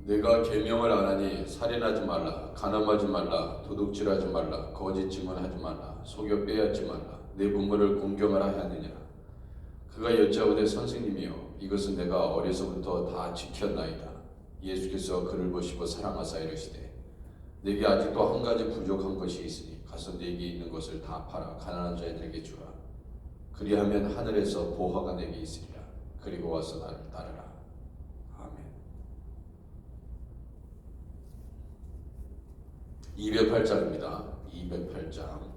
내가 계명을 안 하니 살인하지 말라, 간음하지 말라, 도둑질하지 말라, 거짓 증언하지 말라, 속여 빼앗지 말라, 내 부모를 공경하라 하느니라. 그가 여짜오되 선생님이여, 이것은 내가 어려서부터 다 지켰나이다. 예수께서 그를 보시고 사랑하사 이르시되 내게 아직도 한 가지 부족한 것이 있으니 가서 네게 있는 것을 다 팔아 가난한 자들에게 주라. 그리하면 하늘에서 보화가 내게 있으리라. 그리고 와서 나를 따르라. 아멘. 208장입니다. 208장.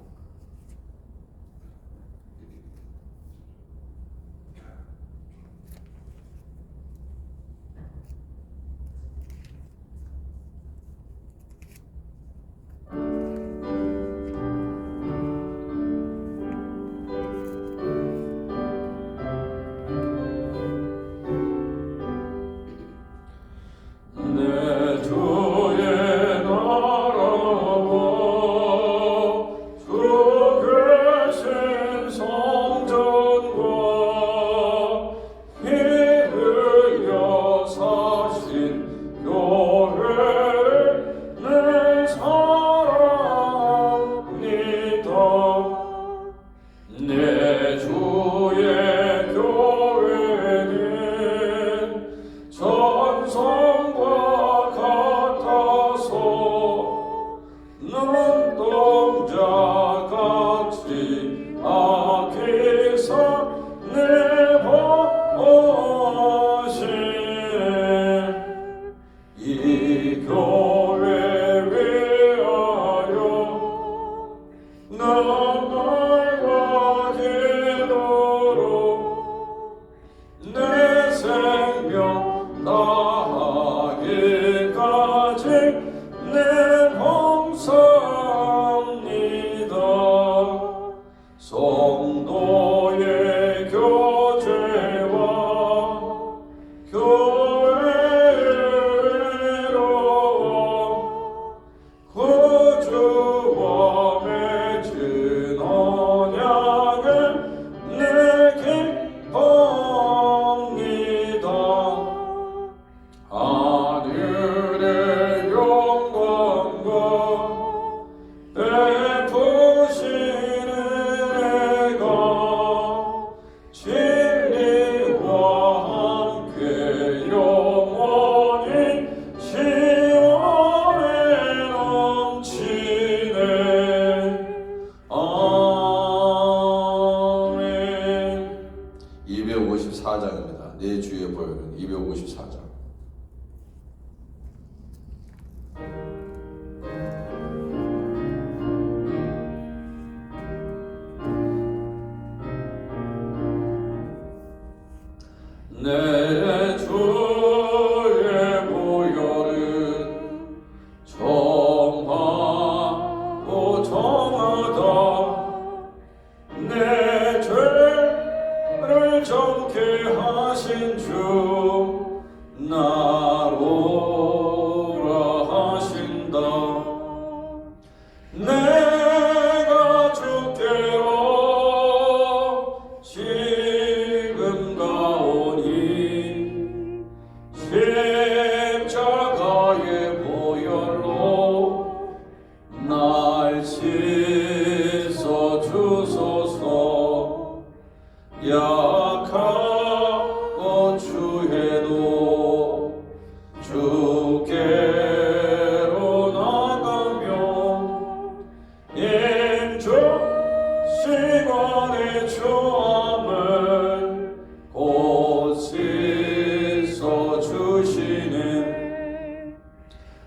내 주의 보혈은 254장. 내 주의 보혈은 정하고 정하다. 내 죄를 정케 하신 주 나로라 하신다. 내가 주께로 지금 가오니 십자가의 보혈로 날 씻어 주소서. 약하고 주해도 주께로 나가며 임주 시간의 주함을 곧 씻어 주시는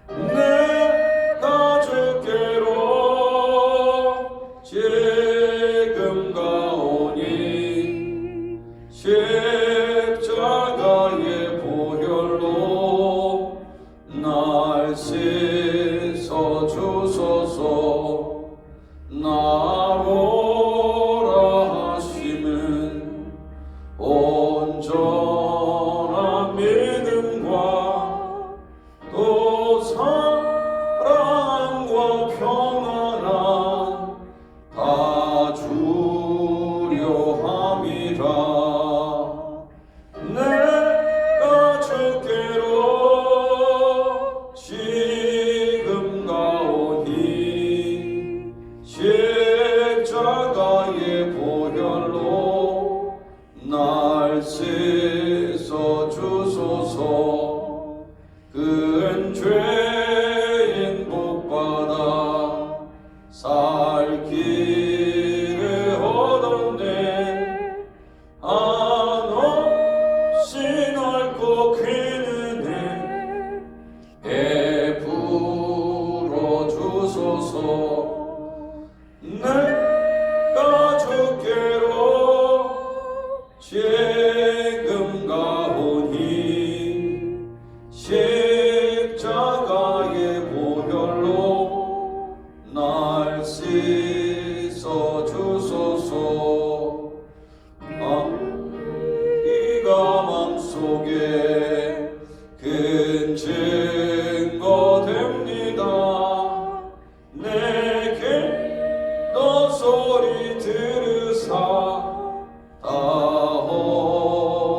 내가 주께로 지금 가오니 십자가의 보혈로 날 씻어 주소서. 나로라 하심은 온전 씻어 주소서. 큰 죄인 복받아 살 길을 얻었네. 한없이 넓고 큰 은혜 베풀어 주소서. 내가 주께로 지금 가오니 십자가의 보혈로 날 씻어 주소서. 이 가망 속에 큰 증거 됩니다. 내게 너 소리 들으사 다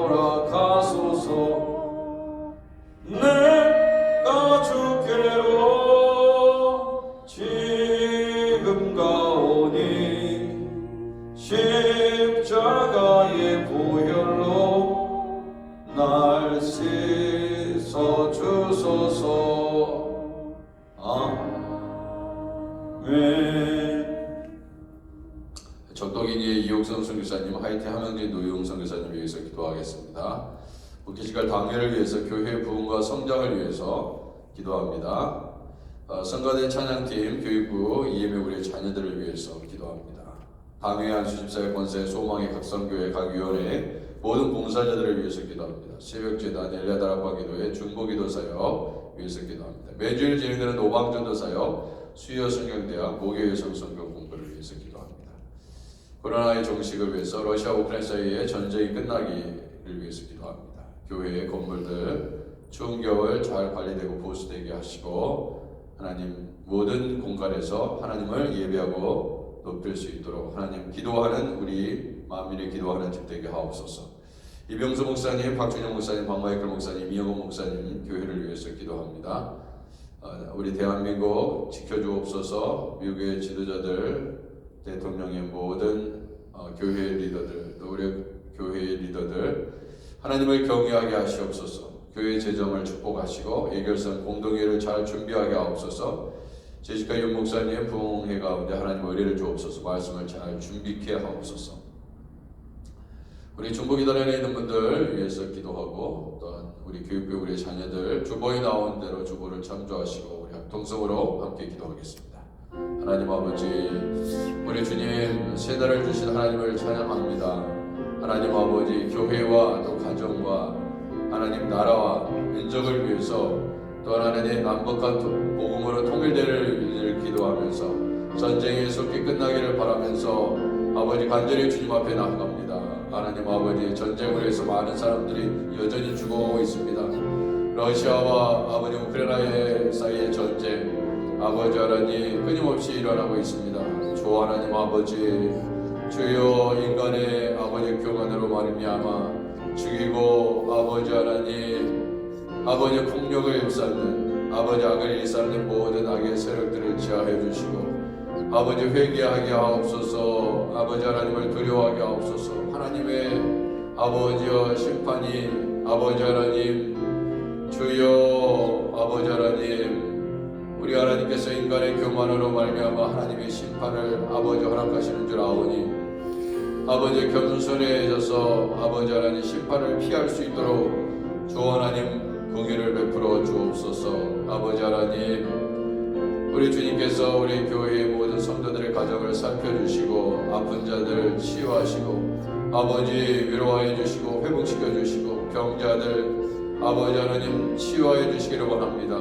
허락하소서. 내가 주께로 지금 가오니 십자가의 보혈로 날 씻어 주소서. 아멘. 적덕인이의 이옥선 선교사님, 하이티 함영진 노용 선교사님 위해서 기도하겠습니다. 목회시간 당회를 위해서 교회 부흥과 성장을 위해서 기도합니다. 성가대 찬양팀, 교육부, EM의 우리의 자녀들을 위해서 기도합니다. 당회 안수집사의 권세, 소망의 각성교회 각 위원회 모든 봉사자들을 위해서 기도합니다. 새벽재단, 엘리아다락방 기도회, 중보기도 사역 위해서 기도합니다. 매주일 진행되는 노방전도 사역, 수요 성경대학, 목요일 성경 공부를 위해서 기도합니다. 코로나의 종식을 위해서 러시아 우크라이나 사이의 전쟁이 끝나기를 위해서 기도합니다. 교회의 건물들 추운 겨울 잘 관리되고 보수되게 하시고 하나님 모든 공간에서 하나님을 예배하고 높일 수 있도록 하나님 기도하는 우리 만민의 기도하는 집 되게 하옵소서. 이병수 목사님, 박준영 목사님, 박마이클 목사님, 이영호 목사님 교회를 위해서 기도합니다. 우리 대한민국 지켜주옵소서. 미국의 지도자들, 대통령의 모든 교회의 리더들, 또 우리 교회의 리더들 하나님을 경외하게 하시옵소서. 교회 재정을 축복하시고 예결선 공동회를 잘 준비하게 하옵소서. 제시카 윤 목사님 부흥회 가운데 하나님 은혜를 주옵소서. 말씀을 잘 준비케 하옵소서. 우리 중보기도련에 있는 분들 위해서 기도하고 또한 우리 교육부 우리 자녀들 주보에 나온 대로 주보를 참조하시고 우리 합동성으로 함께 기도하겠습니다. 하나님 아버지, 우리 주님 새 달을 주신 하나님을 찬양합니다. 하나님 아버지, 교회와 또 가정과 하나님 나라와 민족을 위해서 또 하나님 남북한 복음으로 통일되기를 기도하면서 전쟁이 속히 끝나기를 바라면서 아버지 간절히 주님 앞에 나아갑니다. 하나님 아버지, 전쟁으로 해서 많은 사람들이 여전히 죽어오고 있습니다. 러시아와 아버지 우크라이나의 사이의 전쟁, 아버지 하나님 끊임없이 일어나고 있습니다. 주 하나님 아버지, 주여 인간의 아버지 교만으로 말미암아 죽이고 아버지 하나님 아버지 폭력을 일삼는 아버지 악을 일삼는 모든 악의 세력들을 지하해 주시고 아버지 회개하게 하옵소서. 아버지 하나님을 두려워하게 하옵소서. 하나님의 아버지여 심판이 아버지 하나님 주여 아버지 하나님 우리 하나님께서 인간의 교만으로 말미암아 하나님의 심판을 아버지 허락하시는 줄 아오니 아버지 겸손해져서 아버지 하나님 심판을 피할 수 있도록 주 하나님 공의를 베풀어 주옵소서. 아버지 하나님 우리 주님께서 우리 교회의 모든 성도들의 가정을 살펴주시고 아픈 자들 치유하시고 아버지 위로하여 주시고 회복시켜 주시고 병자들 아버지 하나님 치유하여 주시기를 원합니다.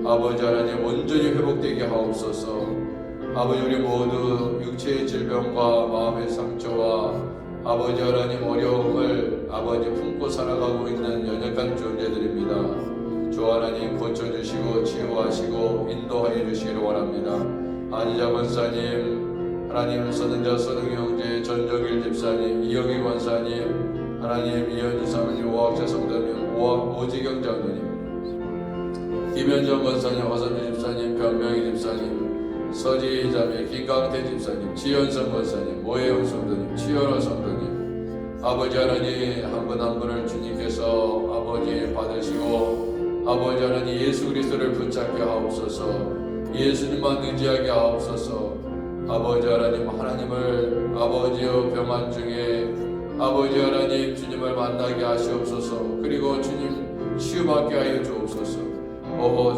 아버지 하나님 온전히 회복되게 하옵소서. 아버지 우리 모두 육체의 질병과 마음의 상처와 아버지 하나님 어려움을 아버지 품고 살아가고 있는 연약한 존재들입니다. 주 하나님 고쳐주시고 치유하시고 인도하여 주시기를 원합니다. 안희자 권사님, 하나님 서등자 서등희 형제, 전정일 집사님, 이영희 권사님, 하나님 이현주 사모님, 오학자 성도님, 오지경 장로님, 김현정 권사님, 화선주 집사님, 변명희 집사님, 서지희 자매, 김강태 집사님, 지현성 권사님, 모혜영 성도님, 치현호 성도님, 아버지 하나님 한 분 한 분을 주님께서 아버지 받으시고 아버지 하나님 예수 그리스도를 붙잡게 하옵소서. 예수님만 의지하게 하옵소서. 아버지 하나님 하나님을 아버지여 병환 중에 아버지 하나님 주님을 만나게 하시옵소서. 그리고 주님 치유받게 하여 주옵소서.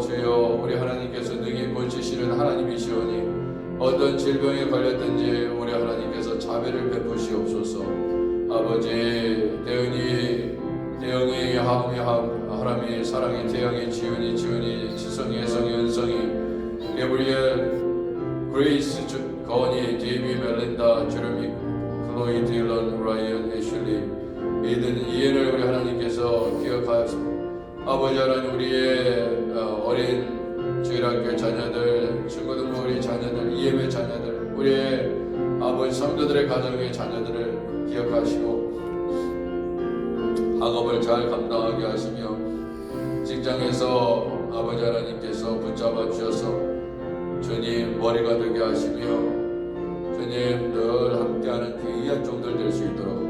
주여 우리 하나님께서 능히 고치시는 하나님이시오니 어떤 질병에 걸렸든지 우리 하나님께서 자비를 베푸시옵소서. 아버지 대영이 하람이 사랑이 태양이 지훈이 지성이 혜성이 은성이 게브리엘 그레이스 거니 데이비 멜린다 제레미 클로이 딜런 라이언 애슐리 이든 이해를 우리 하나님께서 기억하였습니다. 아버지 하나님 우리의 어린 주일학교 자녀들 친구등부 우리 자녀들 EM의 자녀들 우리의 아버지 성도들의 가정의 자녀들을 기억하시고 학업을 잘 감당하게 하시며 직장에서 아버지 하나님께서 붙잡아 주셔서 주님 머리가 되게 하시며 주님 늘 함께하는 귀한 종들 될 수 있도록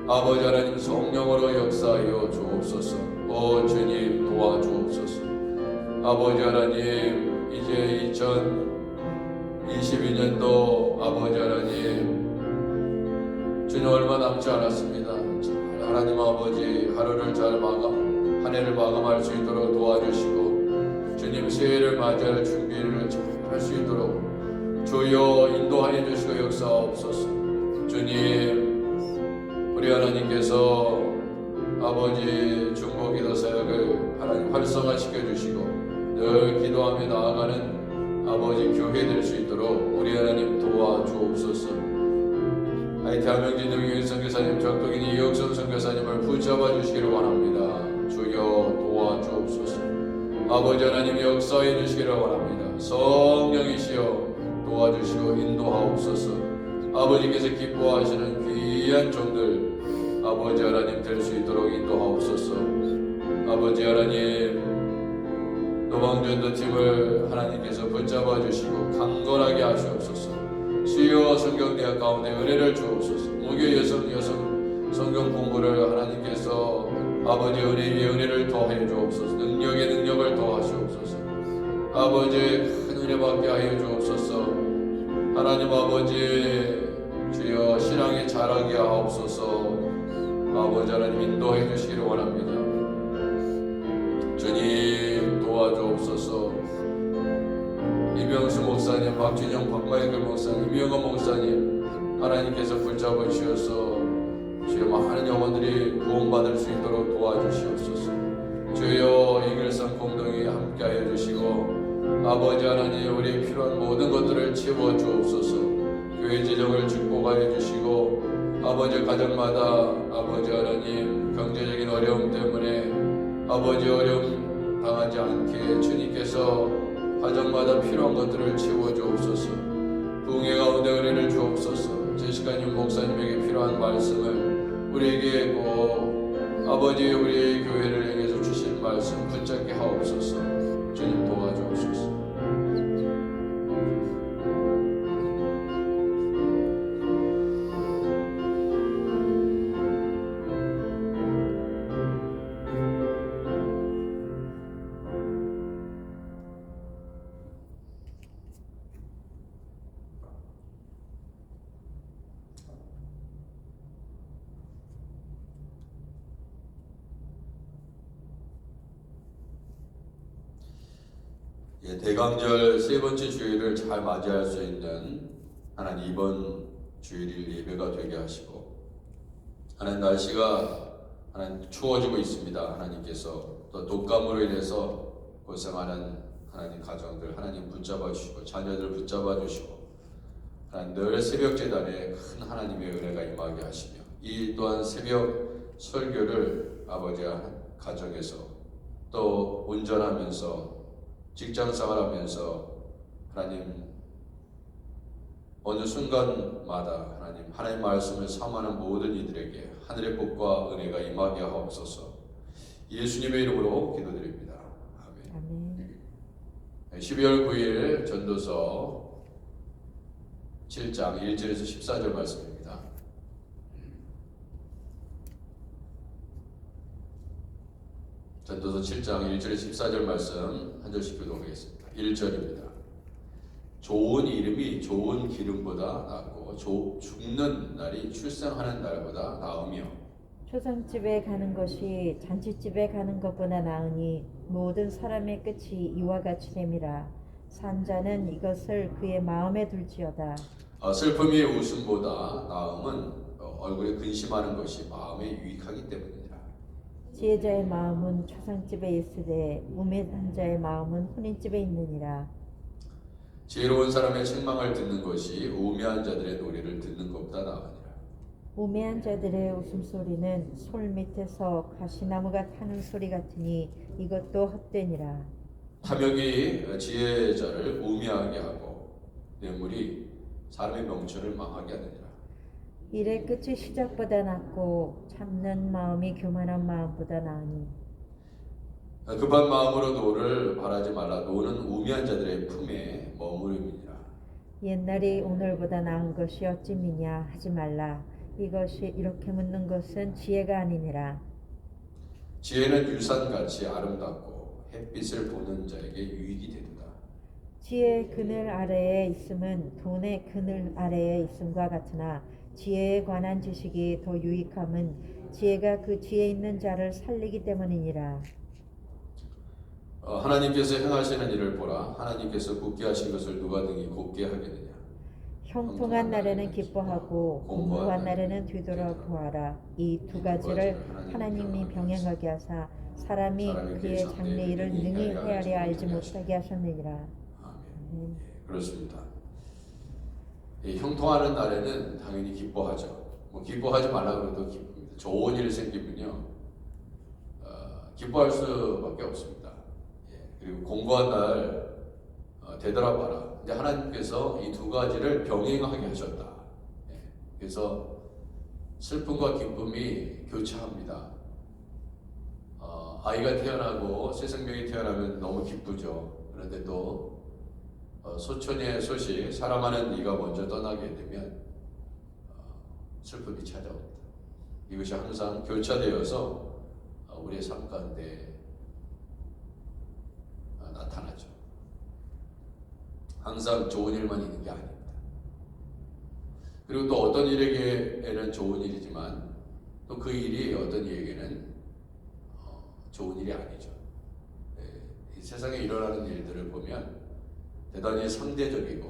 아버지 하나님 성령으로 역사하여 주옵소서. 주님 도와주옵소서. 아버지 하나님 이제 2022년도 아버지 하나님 주님 얼마 남지 않았습니다. 하나님 아버지 하루를 한 해를 마감할 수 있도록 도와주시고 주님 새해를 맞이할 준비를 잘 할 수 있도록 주여 인도하여 주시고 역사하옵소서. 주님 우리 하나님께서 아버지 중보기도 사역을 하나님 활성화시켜 주시고 늘 기도하며 나아가는 아버지 교회 될 수 있도록 우리 하나님 도와주옵소서. 대한명진 능유인 선교사님 적동인 이혁선 선교사님을 붙잡아 주시기를 원합니다. 주여 도와주옵소서. 아버지 하나님 역사해 주시기를 원합니다. 성령이시여 도와주시고 인도하옵소서. 아버지께서 기뻐하시는 귀한 종들 아버지 하나님 될 수 있도록 인도하옵소서. 아버지 하나님 노방전도팀을 하나님께서 붙잡아 주시고 강건하게 하시옵소서. 수요 성경대학 가운데 은혜를 주옵소서. 무교 여성 성경 공부를 하나님께서 아버지 은혜 위에 은혜를 더하여 주옵소서. 능력에 능력을 더하시옵소서. 아버지 큰 은혜 받게 하여 주옵소서. 하나님 아버지 주여 신앙에 자라게 하옵소서. 아버지 하나님 인도해 주시기를 원합니다. 주님 도와주옵소서. 이병수 목사님, 박준영, 박마이클 목사님, 이명호 목사님 하나님께서 붙잡아 주셔서 주여 많은 영혼들이 구원받을 수 있도록 도와주시옵소서. 주여 이길성 공동이 함께하여 주시고 아버지 하나님 우리의 필요한 모든 것들을 채워 주옵소서. 교회 재정을 축복하여 주시고 아버지 가정마다 아버지 하나님 경제적인 어려움 때문에 아버지 어려움 당하지 않게 주님께서 가정마다 필요한 것들을 채워 주옵소서. 부흥의 가운데 은혜를 주옵소서. 제시카님 목사님에게 필요한 말씀을 우리에게 아버지 우리 교회를 향해서 주신 말씀 붙잡게 하옵소서. 주님 도와주옵소서. 대강절 세 번째 주일을 잘 맞이할 수 있는 하나님 이번 주일 예배가 되게 하시고 하나님 날씨가 하나님 추워지고 있습니다. 하나님께서 또 독감으로 인해서 고생하는 하나님 가정들 하나님 붙잡아 주시고 자녀들 붙잡아 주시고 하나님 늘 새벽 제단에 큰 하나님의 은혜가 임하게 하시며 이 또한 새벽 설교를 아버지 가정에서 또 운전하면서 직장생활하면서 하나님 어느 순간마다 하나님 말씀을 삼하는 모든 이들에게 하늘의 복과 은혜가 임하게 하옵소서. 예수님의 이름으로 기도드립니다. 아멘. 12월 9일 전도서 7장 1절에서 14절 말씀입니다. 전도서 7장 1절에 14절 말씀 한 절씩 교독하겠습니다. 1절입니다. 좋은 이름이 좋은 기름보다 낫고 죽는 날이 출생하는 날보다 나으며 초상집에 가는 것이 잔치집에 가는 것보다 나으니 모든 사람의 끝이 이와 같이 됨이라. 산자는 이것을 그의 마음에 둘지어다. 슬픔이 웃음보다 나음은 얼굴에 근심하는 것이 마음에 유익하기 때문이라. 지혜자의 마음은 초상집에 있으되 우매한 자의 마음은 혼인집에 있느니라. 지혜로운 사람의 책망을 듣는 것이 우매한 자들의 노래를 듣는 것보다 나으니라. 우매한 자들의 웃음소리는 솔 밑에서 가시나무가 타는 소리 같으니 이것도 헛되니라. 탐욕이 지혜자를 우매하게 하고 뇌물이 사람의 명철을 망하게 하느니라. 일의 끝이 시작보다 낫고 참는 마음이 교만한 마음보다 나으니 급한 마음으로 노를 바라지 말라. 노는 우매한 자들의 품에 머무름이니라. 옛날이 오늘보다 나은 것이 어찌미냐 하지 말라. 이것이 이렇게 묻는 것은 지혜가 아니니라. 지혜는 유산같이 아름답고 햇빛을 보는 자에게 유익이 되도다. 지혜의 그늘 아래에 있음은 돈의 그늘 아래에 있음과 같으나 지혜에 관한 지식이 더 유익함은 지혜가 그 지혜 있는 자를 살리기 때문이니라. 하나님께서 행하시는 일을 보라. 하나님께서 굳게 하신 것을 누가 등이 곱게 하겠느냐. 형통한 날에는 기뻐하고 공고한 날에는 뒤돌아보아라. 이 두 가지를 하나님이 병행하게 하사 사람이 그의 장래일을 능히 헤아려 알지 못하게 하셨느니라. 아멘. 그렇습니다. 형통하는 날에는 당연히 기뻐하죠. 기뻐하지 말라고 해도 기쁩니다. 좋은 일이 생기면요, 기뻐할 수밖에 없습니다. 그리고 공고한 날 되돌아봐라. 이제 하나님께서 이 두 가지를 병행하게 하셨다. 그래서 슬픔과 기쁨이 교차합니다. 아이가 태어나고 새 생명이 태어나면 너무 기쁘죠. 그런데 또 소천의 소식, 사랑하는 이가 먼저 떠나게 되면 슬픔이 찾아옵니다. 이것이 항상 교차되어서 우리의 삶 가운데 나타나죠. 항상 좋은 일만 있는 게 아닙니다. 그리고 또 어떤 일에게는 좋은 일이지만 또 그 일이 어떤 이에게는 좋은 일이 아니죠. 이 세상에 일어나는 일들을 보면 대단히 상대적이고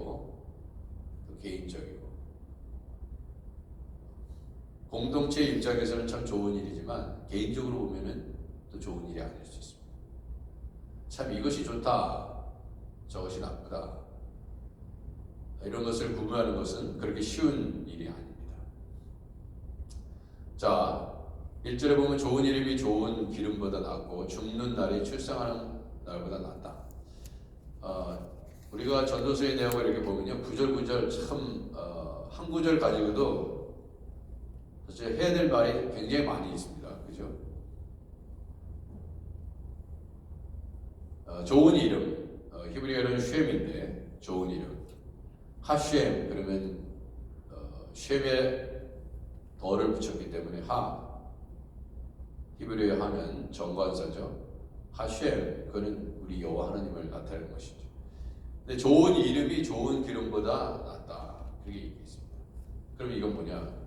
또 개인적이고 공동체 입장에서는 참 좋은 일이지만 개인적으로 보면은 또 좋은 일이 아닐 수 있습니다. 참 이것이 좋다, 저것이 나쁘다, 이런 것을 구분하는 것은 그렇게 쉬운 일이 아닙니다. 자, 1절에 보면 좋은 이름이 좋은 기름보다 낫고 죽는 날이 출생하는 날보다 낫다. 우리가 전도서의 내용을 이렇게 보면요, 구절구절 참 한 구절 가지고도 사실 해야 될 말이 굉장히 많이 있습니다. 그죠? 좋은 이름, 히브리어는 쉔인데 좋은 이름. 하쉔, 그러면 쉔에 덜을 붙였기 때문에 히브리어의 하는 정관사죠. 하쉔, 그는 우리 여호와 하나님을 나타내는 것이죠. 근데 좋은 이름이 좋은 기름보다 낫다, 그게 있습니다. 그럼 이건 뭐냐?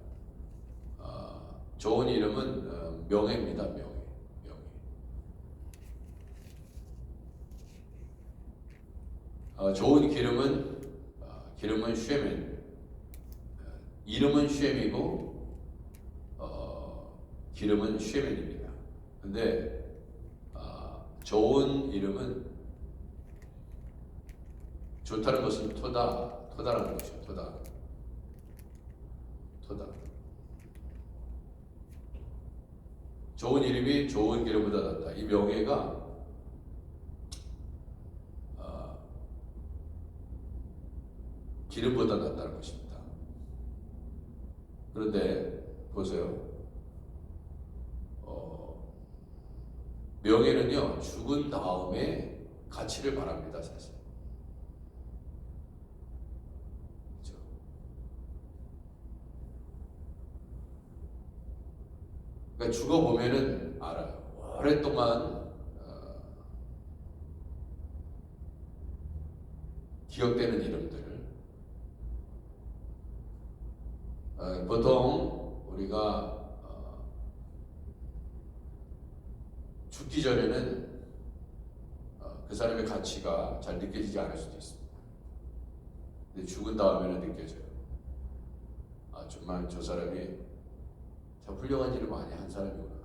좋은 이름은 명예입니다. 명예. 좋은 기름은 쉐멘, 이름은 쉐임이고 기름은 쉐멘입니다. 근데 좋은 이름은 좋다는 것은 토다라는 것이죠. 토다. 좋은 이름이 좋은 기름보다 낫다. 이 명예가 기름보다 낫다는 것입니다. 그런데 보세요. 명예는요, 죽은 다음에 가치를 말합니다. 사실. 그렇죠? 그러니까 죽어보면은 알아요. 오랫동안 기억되는 이름들. 보통 우리가 죽기 전에는 그 사람의 가치가 잘 느껴지지 않을 수도 있습니다. 근데 죽은 다음에는 느껴져요. 아, 정말 저 사람이 참 훌륭한 일을 많이 한 사람이구나.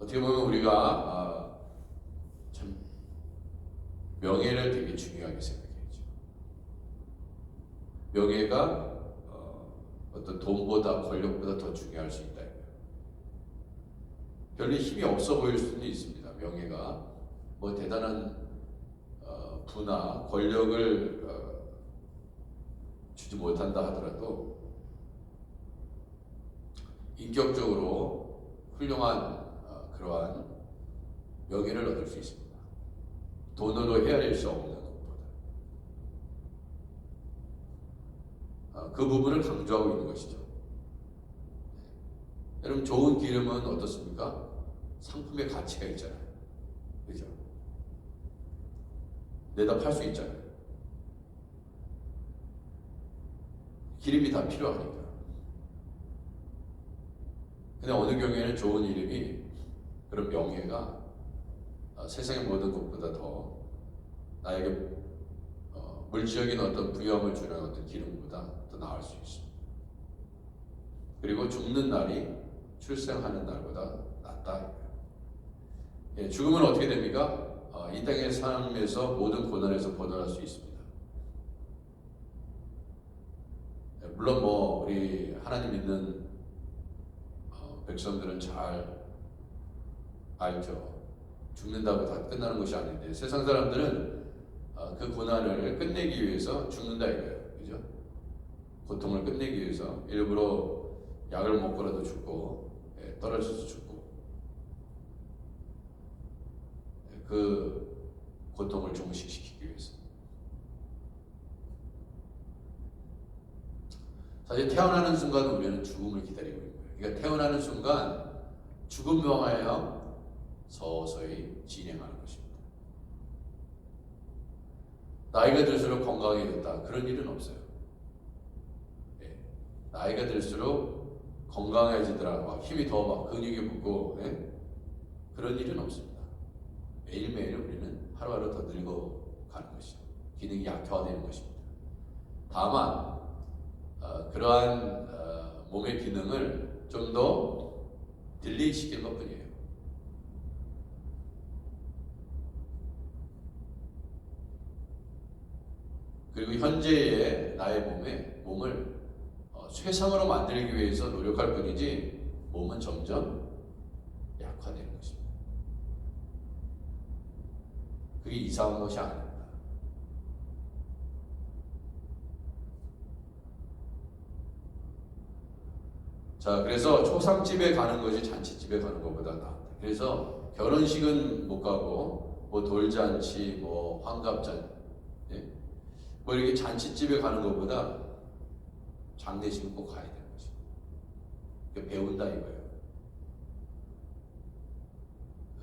어떻게 보면 우리가 참 명예를 되게 중요하게 생각해야죠. 명예가 어떤 돈보다 권력보다 더 중요할 수 있다. 별로 힘이 없어 보일 수도 있습니다. 명예가 뭐 대단한 부나 권력을 주지 못한다 하더라도 인격적으로 훌륭한 그러한 명예를 얻을 수 있습니다. 돈으로 헤아릴 수 없는 것보다. 그 부분을 강조하고 있는 것이죠. 여러분, 좋은 기름은 어떻습니까? 상품의 가치가 있잖아요. 그죠? 내다 팔 수 있잖아요. 기름이 다 필요하니까. 근데 어느 경우에는 좋은 이름이, 그런 명예가 세상의 모든 것보다 더 나에게 물질적인 어떤 부유함을 주는 어떤 기름보다 더 나을 수 있습니다. 그리고 죽는 날이 출생하는 날보다 낫다. 예, 죽으면 어떻게 됩니까? 이 땅의 삶에서 모든 고난에서 벗어날 수 있습니다. 예, 물론 뭐 우리 하나님 믿는 백성들은 잘 알죠. 죽는다고 다 끝나는 것이 아닌데 세상 사람들은 그 고난을 끝내기 위해서 죽는다 이거예요. 그죠? 고통을 끝내기 위해서 일부러 약을 먹고라도 죽고, 떨어져서 죽고, 그 고통을 종식시키기 위해서. 사실 태어나는 순간 우리는 죽음을 기다리고 있는 거예요. 그러니까 태어나는 순간 죽음을 하여 서서히 진행하는 것입니다. 나이가 들수록 건강해졌다, 그런 일은 없어요. 나이가 들수록 건강해지더라, 힘이 더 막 근육이 붙고, 그런 일은 없습니다. 매일매일 우리는 하루하루 더 늙어가는 것이죠. 기능이 약화되는 것입니다. 다만 그러한 몸의 기능을 좀 더 딜레이시킨 것뿐이에요. 그리고 현재의 나의 몸을 최상으로 만들기 위해서 노력할 뿐이지 몸은 점점 약화되는 것입니다. 그게 이상한 것이 아닙니다. 자, 그래서 초상집에 가는 것이 잔치집에 가는 것보다 낫다. 그래서 결혼식은 못 가고 뭐 돌잔치, 뭐 환갑잔치, 뭐 이렇게 잔치집에 가는 것보다 장례식은 꼭 가야 되는 거죠. 배운다 이거예요.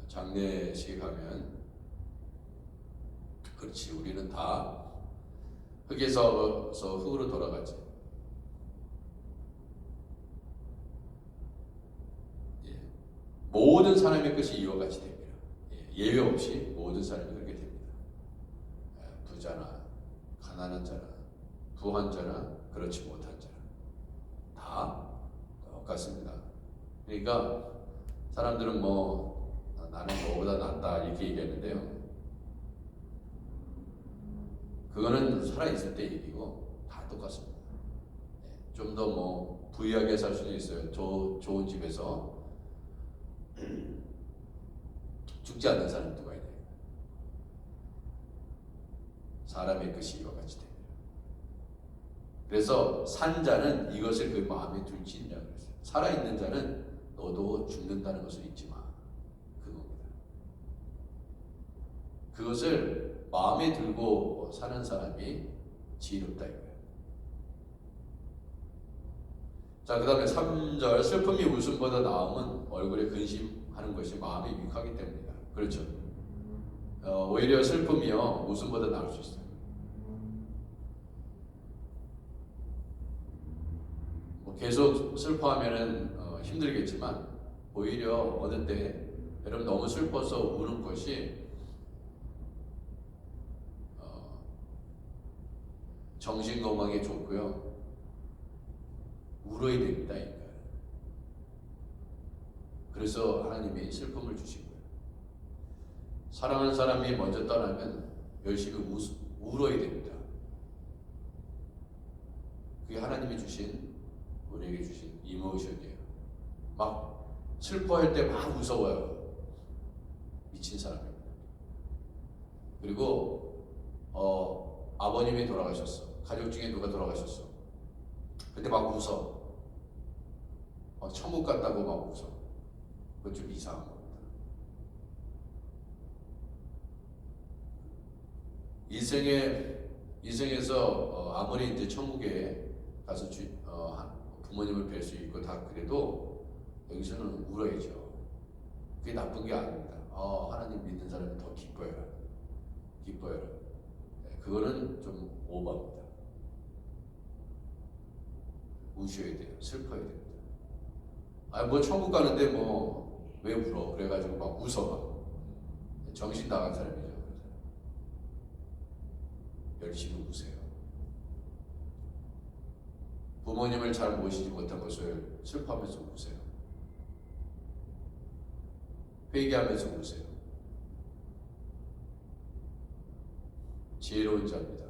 장례식에 가면, 그렇지, 우리는 다 흙에서 흙으로 돌아가지. 모든 사람의 끝이 이와 같이 됩니다. 예외 없이 모든 사람이 그렇게 됩니다. 부자나 가난한 자나 부한 자나 그렇지 못한 자나 다 똑같습니다. 그러니까 사람들은 뭐 나는 너보다 낫다 이렇게 얘기하는데요. 그거는 살아있을 때 얘기고 다 똑같습니다. 좀 더 뭐 부유하게 살 수도 있어요. 좋은 집에서 죽지 않는 사람이 누가 있나요? 사람의 끝이 이와 같이 됩니다. 그래서 산 자는 이것을 그 마음에 둘지니라 그랬어요. 살아있는 자는 너도 죽는다는 것을 잊지 마. 그겁니다. 그것을 마음에 들고 사는 사람이 지혜롭다 이거예요. 자, 그 다음에 3절 슬픔이 웃음보다 나음은 얼굴에 근심하는 것이 마음이 유익하기 때문이다. 그렇죠. 오히려 슬픔이요 웃음보다 나을 수 있어요. 뭐 계속 슬퍼하면은 힘들겠지만 오히려 어느 때 여러분 너무 슬퍼서 우는 것이 정신 건강에 좋고요. 울어야 됩니다. 그러니까. 그래서 하나님이 슬픔을 주신 거예요. 사랑하는 사람이 먼저 떠나면 열심히 울어야 됩니다. 그게 하나님이 주신 우리에게 주신 이모션이에요. 막 슬퍼할 때 막 무서워요. 미친 사람입니다. 그리고 아버님이 돌아가셨어. 가족 중에 누가 돌아가셨어. 그때 막 웃어. 천국 갔다고 막 웃어. 그건 좀 이상한 겁니다. 인생에서 아무리 이제 천국에 가서 부모님을 뵐 수 있고 다 그래도 여기서는 울어야죠. 그게 나쁜 게 아닙니다. 하나님 믿는 사람이 더 기뻐요. 네, 그거는 좀 오버입니다. 우셔야 돼요. 슬퍼야 됩니다. 뭐 천국 가는데 뭐 왜 울어? 그래가지고 막 웃어 막. 정신 나간 사람이죠. 열심히 우세요. 부모님을 잘 모시지 못한 것을 슬퍼하면서 우세요. 회개하면서 우세요. 지혜로운 자입니다.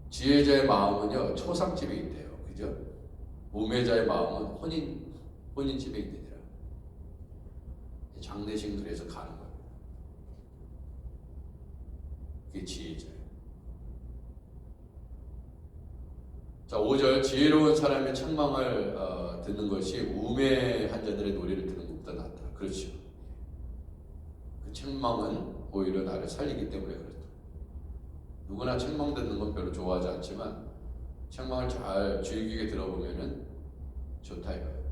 지혜자의 마음은요 초상집에 있대요. 그죠? 우매자의 마음은 혼인집에 있느니라. 장례식 그래서 가는 겁니다. 그게 지혜자예요. 자, 5절 지혜로운 사람의 책망을 듣는 것이 우매한 자들의 노래를 듣는 것보다 낫다. 그렇죠. 그 책망은 오히려 나를 살리기 때문에 그렇다. 누구나 책망 듣는 건 별로 좋아하지 않지만 책망을 잘 주의 깊게 들어보면은 좋다 이거예요.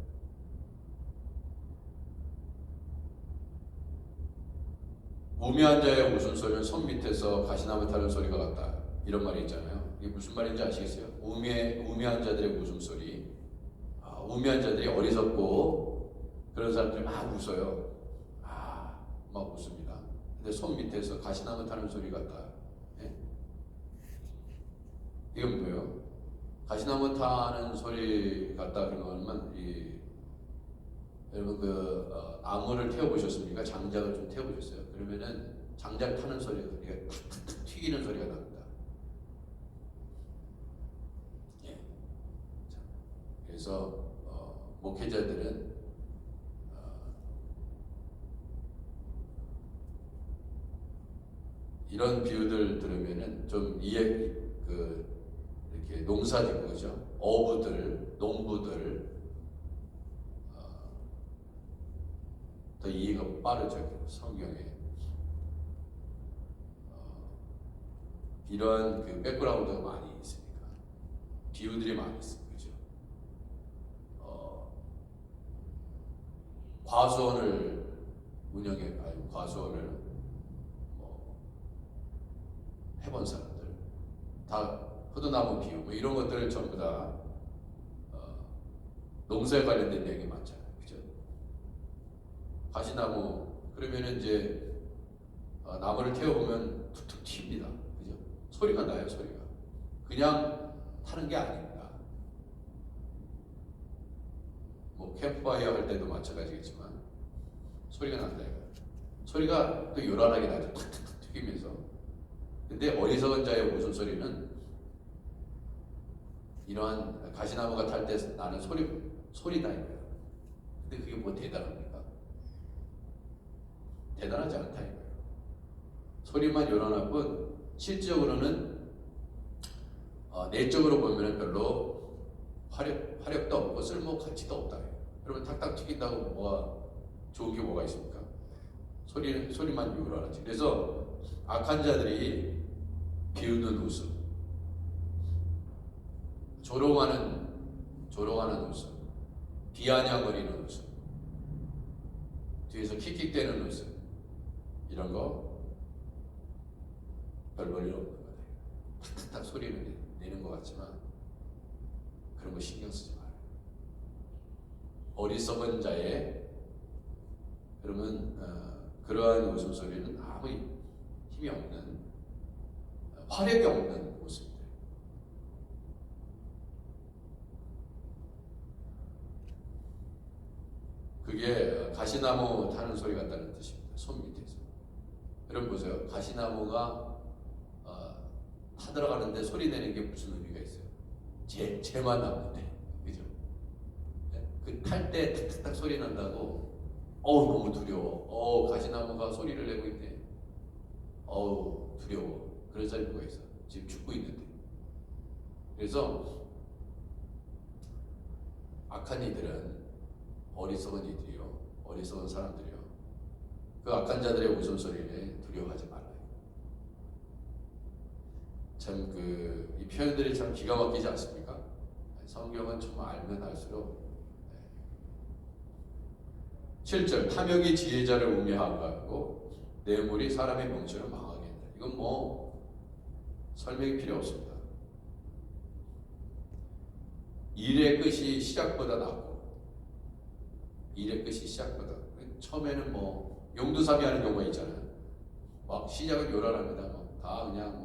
우매한 자의 웃음소리는 손 밑에서 가시나무 타는 소리가 같다. 이런 말이 있잖아요. 이게 무슨 말인지 아시겠어요? 우매한 자들의 웃음소리. 우매한 자들이 어리석고 그런 사람들이 막 웃어요. 막 웃습니다. 근데 손 밑에서 가시나무 타는 소리 같다. 예? 이건 뭐예요? 가시나무 타는 소리 같다 그러면 여러분 나무를 태워보셨습니까? 장작을 좀 태워보셨어요? 그러면은 장작 타는 소리가 이게 툭툭툭 튀기는 소리가 납니다. 예. 자, 그래서 목회자들은 이런 비유들 들으면은 좀 이렇게 농사짓고 그죠? 어부들, 농부들 더 이해가 빠르죠. 성경에 이런 그 백그라운드가 많이 있으니까 비유들이 많이 있습니다. 그죠? 과수원을 과수원을 해본 사람들 다 포도나무 비유 뭐 이런 것들 전부 다 농사에 관련된 얘기 많잖아요. 그죠? 가시나무 그러면은 이제 나무를 태워보면 툭툭 튑니다. 그죠? 소리가 나요. 소리가 그냥 타는 게 아닙니다. 뭐 캠프파이어 할 때도 마찬가지겠지만 소리가 난다 이거예요. 소리가 또 요란하게 나죠. 툭툭툭 튀기면서. 근데 어리석은 자의 웃음소리는 이러한 가시나무가 탈 때 나는 소리다 이거예요. 근데 그게 뭐 대단합니까? 대단하지 않다 이거예요. 소리만 요란할 뿐 실질적으로는 내적으로 보면 별로 화력도 없고 쓸모 가치도 없다. 여러분 탁탁 튀긴다고 뭐가 좋은 게 뭐가 있습니까? 소리만 요란하지. 그래서 악한 자들이 비웃는 웃음, 조롱하는 웃음, 비아냥거리는 웃음, 뒤에서 킥킥대는 웃음, 이런 거 별 볼일 없는 거예요. 탁탁탁 소리를 내는 것 같지만 그런 거 신경 쓰지 말아요. 어리석은 자의 그러면 그러한 웃음소리는 아무 힘이 없는, 화력이 없는 웃음이에요. 그게 가시나무 타는 소리 같다는 뜻입니다. 손 밑에서. 여러분 보세요. 가시나무가 타들어가는데 소리 내는 게 무슨 의미가 있어요? 재만 남는데, 그죠? 그 탈 때 탁탁탁 소리 난다고, 너무 두려워. 가시나무가 소리를 내고 있네. 두려워. 그런 사람이 누가 있어? 지금 죽고 있는데. 그래서 악한 이들은 어리석은 이들이요, 어리석은 사람들이요, 그 악한 자들의 웃음소리를 두려워하지 말아요. 참 이 표현들이 참 기가 막히지 않습니까? 성경은 정말 알면 알수록. 7절, 탐욕이 지혜자를 우매하고 뇌물이 사람의 명철을 망하게 한다. 이건 설명이 필요 없습니다. 일의 끝이 시작보다 낫고, 일의 끝이 시작보다, 처음에는 용두사미하는 경우가 있잖아요. 막 시작은 요란합니다. 다 그냥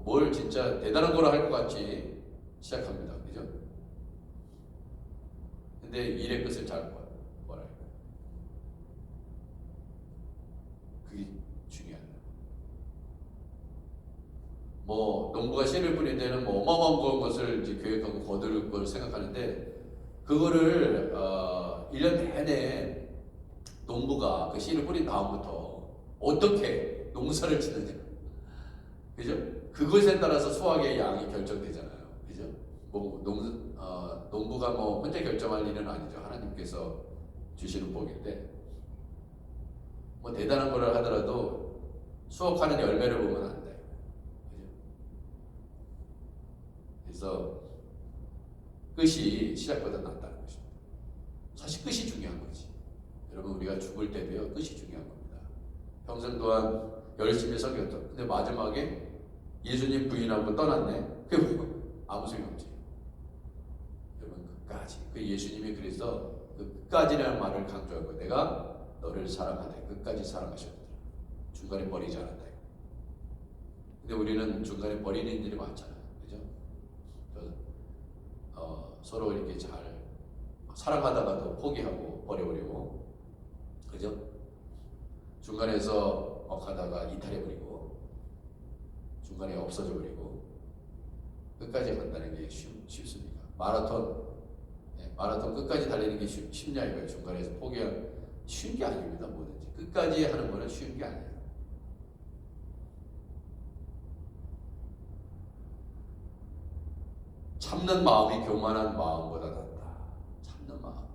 뭘 진짜 대단한 거라 할 것 같이 시작합니다. 그죠? 근데 일의 끝을 잘 뭐랄까, 그게 중요하다. 농부가 씨를 뿌릴 때는 어마어마한 것을 이제 계획하고 거둘 걸 생각하는데, 그거를 1년 내내 농부가 그 씨를 뿌린 다음부터 어떻게 농사를 짓느냐, 그죠? 그것에 따라서 수확의 양이 결정되잖아요. 그죠? 농부가 혼자 결정할 일은 아니죠. 하나님께서 주시는 복인데, 대단한 거를 하더라도 수확하는 열매를 보면 안 돼요. 그죠? 그래서 끝이 시작보다 낫다는 것입니다. 사실 끝이 중요한 거지. 여러분, 우리가 죽을 때도요, 끝이 중요한 겁니다. 평생 동안 열심히 섬겼던, 근데 마지막에 예수님 부인하고 떠났네. 그게 뭐예요? 아무 소용 없지. 여러분, 끝까지. 그 예수님이 그래서 그 끝까지라는 말을 강조할 거예요. 내가 너를 사랑하되 끝까지 사랑하셨다. 중간에 버리지 않았다. 근데 우리는 중간에 버리는 일들이 많잖아요. 그죠? 서로 이렇게 잘 사랑하다가도 포기하고 버려버리고, 그죠? 중간에서 하다가 이탈해버리고, 중간에 없어져버리고, 끝까지 간다는 게 쉽습니까? 마라톤 끝까지 달리는 게 쉽냐 이거예요. 중간에서 포기하는, 쉬운 게 아닙니다. 뭐든지 끝까지 하는 거는 쉬운 게 아니에요. 참는 마음이 교만한 마음보다 낫다. 참는 마음.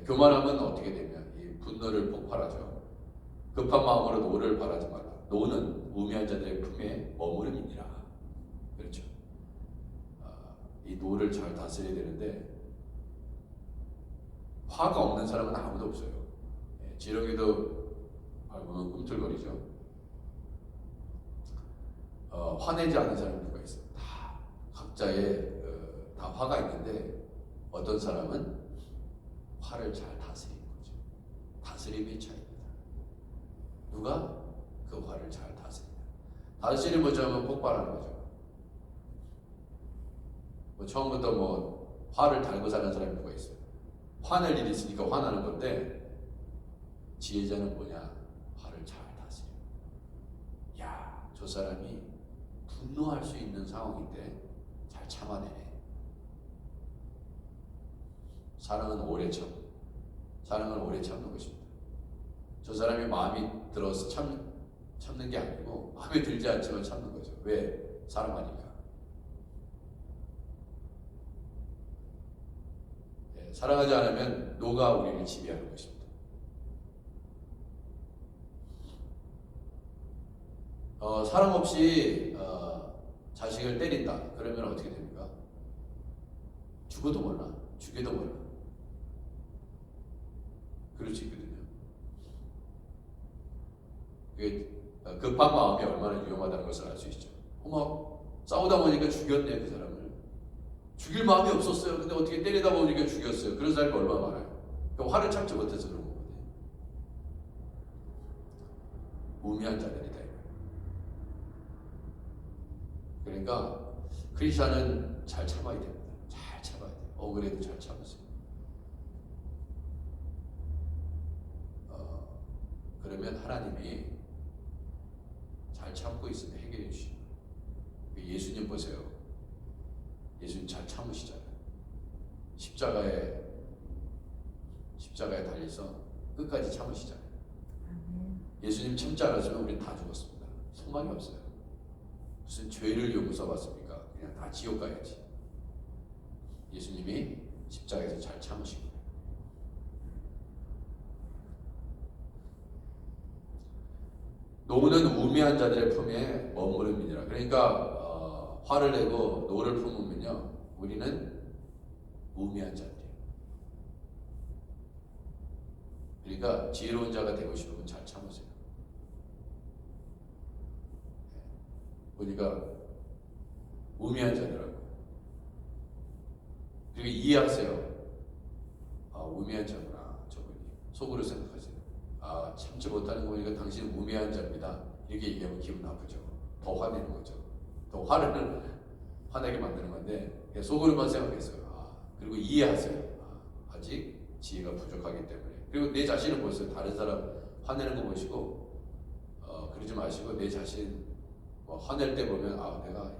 교만하면 어떻게 되면 이 분노를 폭발하죠. 급한 마음으로 노를 바라지 말라. 노는 우매한 자들의 품에 머무름이니라. 그렇죠. 이 노를 잘 다스려야 되는데, 화가 없는 사람은 아무도 없어요. 지렁이도 보면 꿈틀거리죠. 화내지 않는 사람이 누가 있어요? 다 각자의 다 화가 있는데, 어떤 사람은 화를 잘 다스리는 거죠. 다스림의 차이입니다. 누가 그 화를 잘 다스리냐. 다스리는 거죠 하면 폭발하는 거죠. 처음부터 화를 달고 사는 사람이 누가 있어요? 화낼 일이 있으니까 화나는 건데, 지혜자는 뭐냐? 화를 잘 다스려. 야, 저 사람이 분노할 수 있는 상황인데 잘 참아내네. 사랑은 오래 참는 것입니다. 저 사람이 마음이 들어서 참는 게 아니고, 마음에 들지 않지만 참는 거죠. 왜? 사랑하니까. 사랑하지 않으면 노가 우리를 지배하는 것입니다. 사랑 없이 자식을 때린다. 그러면 어떻게 됩니까? 죽어도 몰라. 죽여도 몰라. 그럴 수 있거든요. 그게 급한 마음이 얼마나 위험하다는 것을 알 수 있죠. 막 싸우다 보니까 죽였네, 그 사람을. 죽일 마음이 없었어요. 근데 어떻게 때리다 보니까 죽였어요. 그런 사람이 얼마나 많아요. 그러니까 화를 참지 못해서 그런 거거든요. 우매한 자들이다. 그러니까 크리스천은 잘 참아야 됩니다. 잘 참아야 돼요. 억울해도 잘 참으세요. 그러면 하나님이 잘 참고 있으면 해결해 주시고. 예수님 보세요. 예수님 잘 참으시잖아요. 십자가에 달려서 끝까지 참으시잖아요. 예수님 참지 않았으면 우린 다 죽었습니다. 소망이 없어요. 무슨 죄를 용서 받습니까? 그냥 다 지옥 가야지. 예수님이 십자가에서 잘 참으시고. 노는 우매한 자들의 품에 머무름이니라. 그러니까 화를 내고 노를 품으면요, 우리는 우매한 자들이에요. 그러니까 지혜로운 자가 되고 싶으면 잘 참으세요. 보니까 우매한 자더라고. 그리고 이해하세요. 우매한 자구나, 저분이. 속으로 생각하세요. 참지 못하는 거 보니까 당신은 우매한 자입니다. 이렇게 얘기하면 기분 나쁘죠. 더 화내는 거죠. 더 화내게 만드는 건데, 속으로만 생각했어요. 그리고 이해하세요. 아직 지혜가 부족하기 때문에. 그리고 내 자신을 보세요. 다른 사람 화내는 거 보시고 그러지 마시고, 내 자신 화낼 때 보면 내가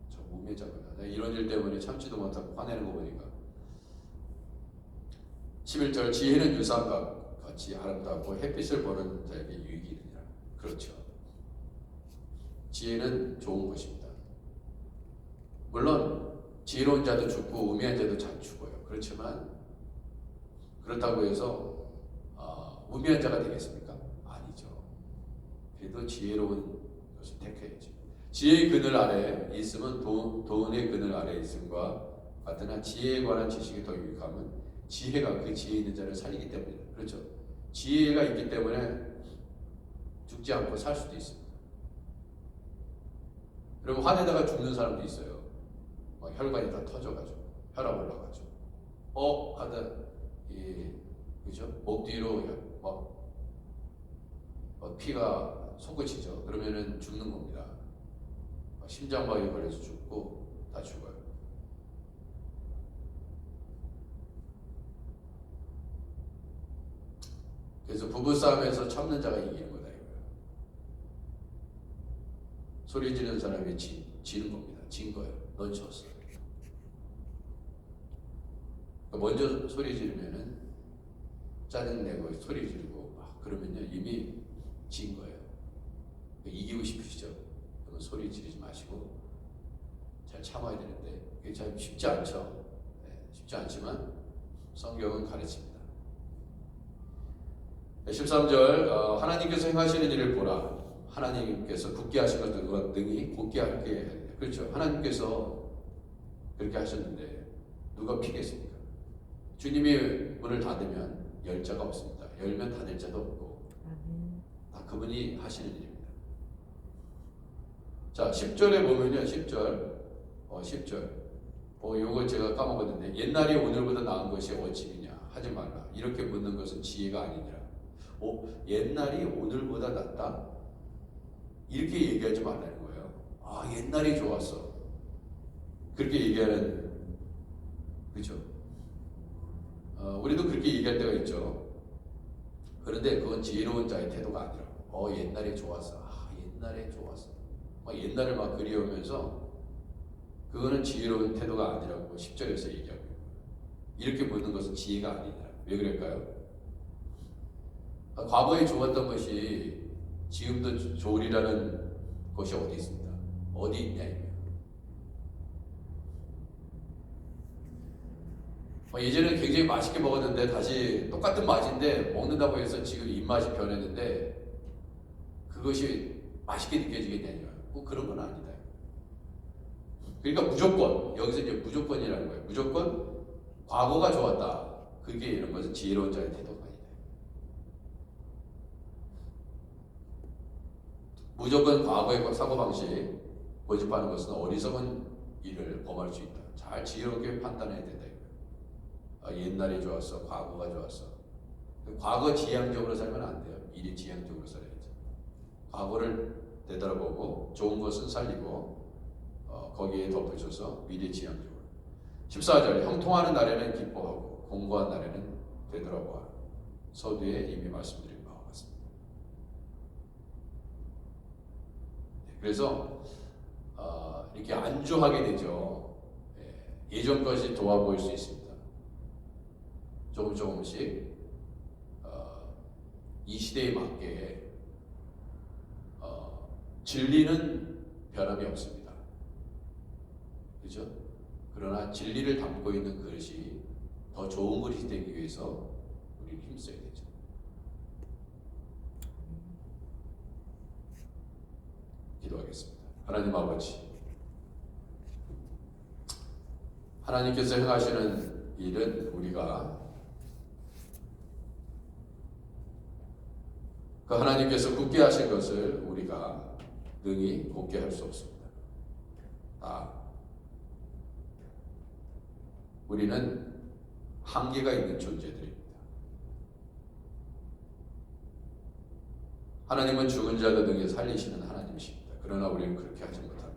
저 우매자구나. 내가 이런 일 때문에 참지도 못하고 화내는 거 보니까. 11절 지혜는 유산과 같이 아름답고 햇빛을 보는 자에게 유익이 있느니라. 그렇죠. 지혜는 좋은 것입니다. 물론 지혜로운 자도 죽고 우매한 자도 잘 죽어요. 그렇지만 그렇다고 해서 우매한 자가 되겠습니까? 아니죠. 그래도 지혜로운 것을 택해야죠. 지혜의 그늘 아래 있으면 도은의 그늘 아래 있음과 같으나 지혜에 관한 지식이 더 유익함은 지혜가 그 지혜 있는 자를 살리기 때문이다. 그렇죠. 지혜가 있기 때문에 죽지 않고 살 수도 있습니다. 그럼 화내다가 죽는 사람도 있어요. 혈관이 다 터져가지고 혈압 올라가지고 하다 그죠? 목 뒤로 피가 솟구치죠. 그러면은 죽는 겁니다. 심장마비 걸려서 죽고 다 죽어요. 그래서 부부싸움에서 참는 자가 이기는 거다 이거예요. 소리 지르는 사람이 지는 겁니다. 진 거예요. 넌 졌어. 먼저 소리 지르면은 짜증내고 소리 지르고 그러면요 이미 진 거예요. 이기고 싶으시죠? 그러면 소리 지르지 마시고 잘 참아야 되는데 그게 참 쉽지 않죠. 쉽지 않지만 성경은 가르칩니다. 13절 하나님께서 행하시는 일을 보라. 하나님께서 굳게 하신 것들과 능히 굳게 하게 해야 됩니다. 그렇죠. 하나님께서 그렇게 하셨는데 누가 피겠습니까? 주님이 문을 닫으면 열 자가 없습니다. 열면 닫을 자도 없고 다 그분이 하시는 일입니다. 자 10절에 보면요. 10절 요거 제가 까먹었는데 옛날이 오늘보다 나은 것이 어찌미냐 하지 말라. 이렇게 묻는 것은 지혜가 아니니라. 옛날이 오늘보다 낫다? 이렇게 얘기하지 말라는 거예요. 옛날이 좋았어. 그렇게 얘기하는, 그렇죠? 우리도 그렇게 얘기할 때가 있죠. 그런데 그건 지혜로운 자의 태도가 아니라고. 옛날에 좋았어. 옛날에 좋았어. 옛날을 막 그리우면서 그거는 지혜로운 태도가 아니라고 10절에서 얘기하고 있고요. 이렇게 묻는 것은 지혜가 아니라. 왜 그럴까요? 과거에 좋았던 것이 지금도 좋으리라는 것이 어디 있습니다. 어디 있냐 이거예요. 예전에는 굉장히 맛있게 먹었는데 다시 똑같은 맛인데 먹는다고 해서 지금 입맛이 변했는데 그것이 맛있게 느껴지게 되냐? 뭐 그런 건 아니다. 그러니까 무조건 여기서 이제 무조건이라는 거예요. 무조건 과거가 좋았다. 그게 이런 것은 지혜로운 자의 태도가 아니다. 무조건 과거의 사고방식 고집하는 것은 어리석은 일을 범할 수 있다. 잘 지혜롭게 판단해야 된다. 옛날이 좋았어, 과거가 좋았어. 과거 지향적으로 살면 안 돼요. 미래 지향적으로 살아야죠. 과거를 되돌아보고 좋은 것은 살리고 거기에 덧붙여서 미래 지향적으로. 14절 형통하는 날에는 기뻐하고 공고한 날에는 되돌아보아. 서두에 이미 말씀드린 바와 같습니다. 그래서 이렇게 안주하게 되죠. 예전 것이 좋아 보일 수 있습니다. 조금씩 이 시대에 맞게 진리는 변함이 없습니다. 그렇죠? 그러나 진리를 담고 있는 그릇이 더 좋은 그릇이 되기 위해서 우리는 힘써야 되죠. 기도하겠습니다. 하나님 아버지, 하나님께서 행하시는 일은 우리가 그 하나님께서 굳게 하신 것을 우리가 능히 굳게 할 수 없습니다. 우리는 한계가 있는 존재들입니다. 하나님은 죽은 자도 능히 살리시는 하나님이십니다. 그러나 우리는 그렇게 하지 못합니다.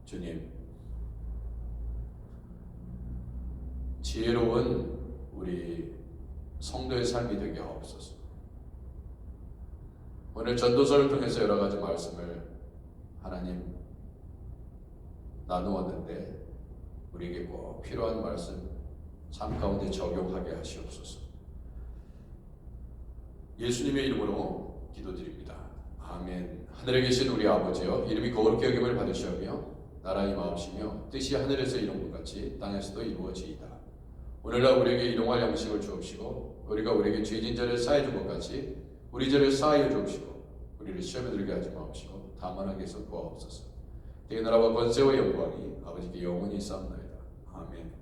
주님, 지혜로운 우리 성도의 삶이 되게 하옵소서. 오늘 전도서를 통해서 여러 가지 말씀을 하나님 나누었는데 우리에게 꼭 필요한 말씀 삶 가운데 적용하게 하시옵소서. 예수님의 이름으로 기도드립니다. 아멘. 하늘에 계신 우리 아버지여, 이름이 거룩히 여김을 받으시오며 나라 임하옵시며 뜻이 하늘에서 이룬 것 같이 땅에서도 이루어지이다. 오늘날 우리에게 일용할 양식을 주옵시고 우리가 우리에게 죄진 자를 사해 준 것 같이 우리 죄를 사하여 주옵시고 우리를 시험에 들게 하지 마옵시고 다만 악에서 구하옵소서. 내 나라와 권세와 영광이 아버지께 영원히 있사옵나이다. 아멘.